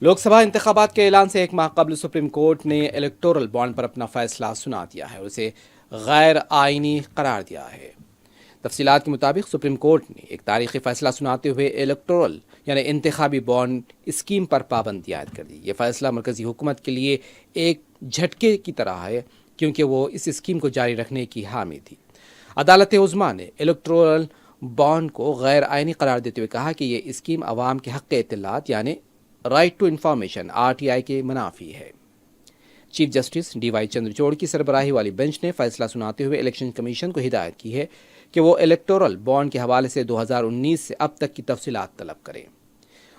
लोकसभा इंतखाबात के ऐलान से एक माह कबल सुप्रीम कोर्ट ने इलेक्टोरल बॉन्ड पर अपना फैसला सुना दिया है और उसे गैर आईनी करार दिया है। तफसीलात के मुताबिक सुप्रीम कोर्ट ने एक तारीखी फैसला सुनाते हुए इलेक्टोरल यानी इंतखाबी बॉन्ड स्कीम पर पाबंदी आयद कर दी। ये फैसला मरकजी हुकूमत के लिए एक झटके की तरह है क्योंकि वो इस स्कीम को जारी रखने की हामी थी। अदालत उज़्मा ने इलेक्टोरल बॉन्ड को गैर आईनी करार देते हुए कहा कि ये स्कीम अवाम के हक़ इत्तलात यानी राइट टू इंफॉर्मेशन RTI के मुनाफी है। चीफ जस्टिस DY चंद्रचूड़ की सरबराही वाली बेंच ने फैसला सुनाते हुए इलेक्शन कमीशन को हिदायत की है कि वो इलेक्टोरल बॉन्ड के हवाले से 2019 से अब तक की तफसीलात तलब करें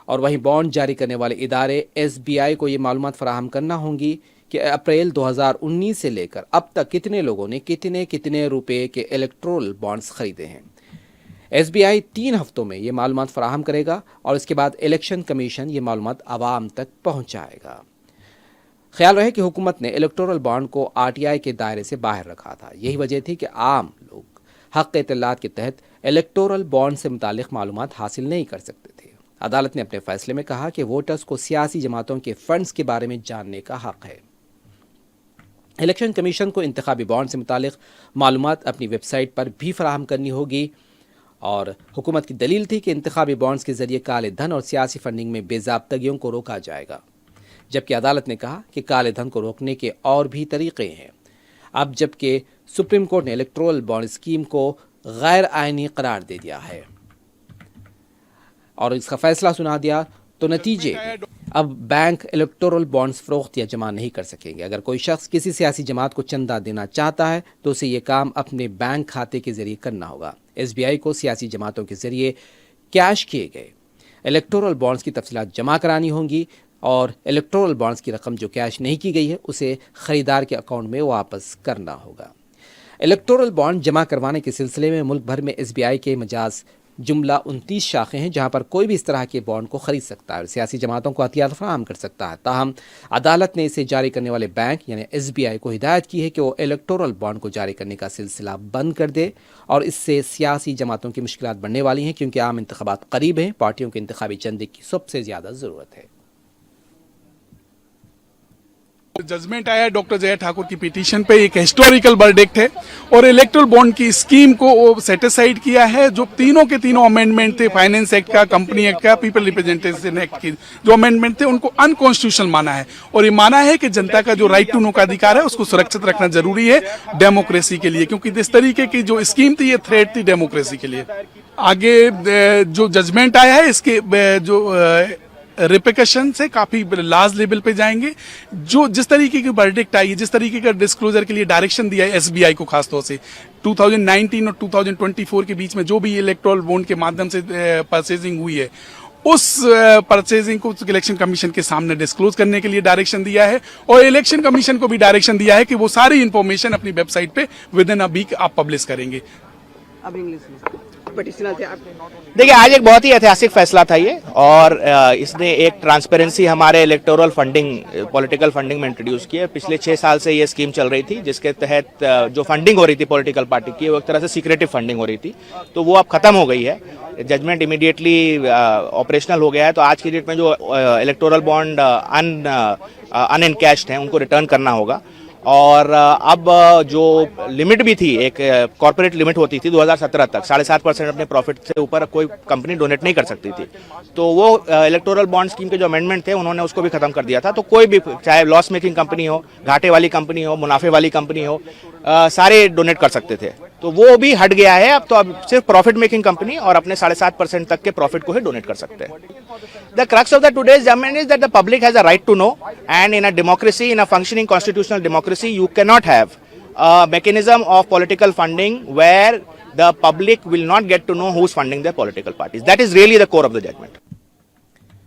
और वहीं बॉन्ड जारी करने वाले इदारे SBI को ये मालूमात फराहम करना होंगी कि अप्रैल 2019 से लेकर अब तक कितने लोगों ने कितने रुपए के इलेक्टोरल बॉन्ड्स खरीदे हैं। SBI 3 हफ्तों में ये मालूमात फराहम करेगा और इसके बाद इलेक्शन कमीशन ये मालूमात आवाम तक पहुंचाएगा। ख्याल रहे कि हुकूमत ने इलेक्टोरल बॉन्ड को RTI के दायरे से बाहर रखा था। यही वजह थी कि आम लोग हक़ इत्तलात के तहत इलेक्टोरल बॉन्ड से मुतालिक मालूमात हासिल नहीं कर सकते थे। अदालत ने अपने फैसले में कहा कि वोटर्स को सियासी जमातों के फंड्स के बारे में जानने का हक़ है। इलेक्शन कमीशन को इंतखाबी बॉन्ड से मुतालिक मालूमात अपनी वेबसाइट पर भी फराहम करनी होगी और हुकूमत की दलील थी कि इंतखाबी बॉन्ड्स के जरिए काले धन और सियासी फंडिंग में बेज़ाब्तगियों को रोका जाएगा, जबकि अदालत ने कहा कि काले धन को रोकने के और भी तरीके हैं। अब जबकि सुप्रीम कोर्ट ने इलेक्टोरल बॉन्ड स्कीम को गैर आईनी करार दे दिया है और इसका फैसला सुना दिया, तो नतीजे अब बैंक इलेक्टोरल बॉन्ड्स फरोख्त या जमा नहीं कर सकेंगे। अगर कोई शख्स किसी सियासी जमात को चंदा देना चाहता है तो उसे ये काम अपने बैंक खाते के जरिए करना होगा। SBI को सियासी जमातों के जरिए कैश किए गए इलेक्टोरल बॉन्ड्स की तफसीलात जमा करानी होंगी और इलेक्टोरल बॉन्ड्स की रकम जो कैश नहीं की गई है उसे खरीदार के अकाउंट में वापस करना होगा। इलेक्टोरल बॉन्ड जमा करवाने के सिलसिले में मुल्क भर में SBI के मजाज जुमला 29 शाखें हैं जहां पर कोई भी इस तरह के बॉन्ड को खरीद सकता है और सियासी जमातों को अतियात फराहम कर सकता है। ताहम अदालत ने इसे जारी करने वाले बैंक यानी SBI को हिदायत की है कि वो इलेक्टोरल बॉन्ड को जारी करने का सिलसिला बंद कर दे और इससे सियासी जमातों की मुश्किलात बढ़ने वाली हैं क्योंकि आम इंतखाबात करीब हैं। पार्टियों के इंतखाबी चंदे की सबसे ज़्यादा ज़रूरत है। जजमेंट आया डॉक्टर जया ठाकुर की पिटीशन पे, एक हिस्टोरिकल वर्डिक्ट है और इलेक्टोरल बॉन्ड की स्कीम को सेटिसाइड किया है। जो तीनों के तीनों अमेंडमेंट थे, फाइनेंस एक्ट का, कंपनी एक्ट का, पीपल रिप्रेजेंटेशन एक्ट की जो अमेंडमेंट थे उनको अनकॉन्स्टिट्यूशनल माना है और ये माना है कि जनता का जो राइट टू नो का अधिकार है उसको सुरक्षित रखना जरूरी है डेमोक्रेसी के लिए, क्योंकि इस तरीके की जो स्कीम थी ये थ्रेट थी डेमोक्रेसी के लिए। आगे जो जजमेंट आया है इसके जो रिप्रिकॉशन से काफी लार्ज लेवल पे जाएंगे। जो जिस तरीके की वर्डिक्ट आई है, जिस तरीके का डिस्क्लोजर के लिए डायरेक्शन दिया है SBI को, खासतौर से 2019 और 2024 के बीच में जो भी इलेक्टोरल बॉन्ड के माध्यम से परचेजिंग हुई है उस परचेजिंग को इलेक्शन कमीशन के सामने डिस्क्लोज करने के लिए डायरेक्शन दिया है और इलेक्शन कमीशन को भी डायरेक्शन दिया है कि वो सारी इंफॉर्मेशन अपनी वेबसाइट पे विद इन अ वीक आप पब्लिश करेंगे। अब इंग्लिश देखिए, आज एक बहुत ही ऐतिहासिक फैसला था ये और इसने एक ट्रांसपेरेंसी हमारे इलेक्टोरल फंडिंग, पॉलिटिकल फंडिंग में इंट्रोड्यूस की है। पिछले 6 साल से ये स्कीम चल रही थी जिसके तहत जो फंडिंग हो रही थी पॉलिटिकल पार्टी की वो एक तरह से सीक्रेटिव फंडिंग हो रही थी, तो वो अब खत्म हो गई है। जजमेंट इमीडिएटली ऑपरेशनल हो गया है, तो आज की डेट में जो इलेक्टोरल बॉन्ड अनएनकैश्ड हैं उनको रिटर्न करना होगा और अब जो लिमिट भी थी, एक कॉर्पोरेट लिमिट होती थी 2017 तक 7.5% अपने प्रॉफिट से ऊपर कोई कंपनी डोनेट नहीं कर सकती थी, तो वो इलेक्टोरल बॉन्ड स्कीम के जो अमेंडमेंट थे उन्होंने उसको भी खत्म कर दिया था। तो कोई भी, चाहे लॉस मेकिंग कंपनी हो, घाटे वाली कंपनी हो, मुनाफे वाली कंपनी हो, सारे डोनेट कर सकते थे, तो वो भी हट गया है। अब तो अब सिर्फ प्रॉफिट मेकिंग कंपनी और अपने 7.5% तक के प्रॉफिट को ही डोनेट कर सकते हैं। The crux of the today's judgment is that the public has a right to know, and in a democracy, in a functioning constitutional democracy, you cannot have a mechanism of political funding where the public will not get to know who's funding their political parties. That is really the core of the judgment.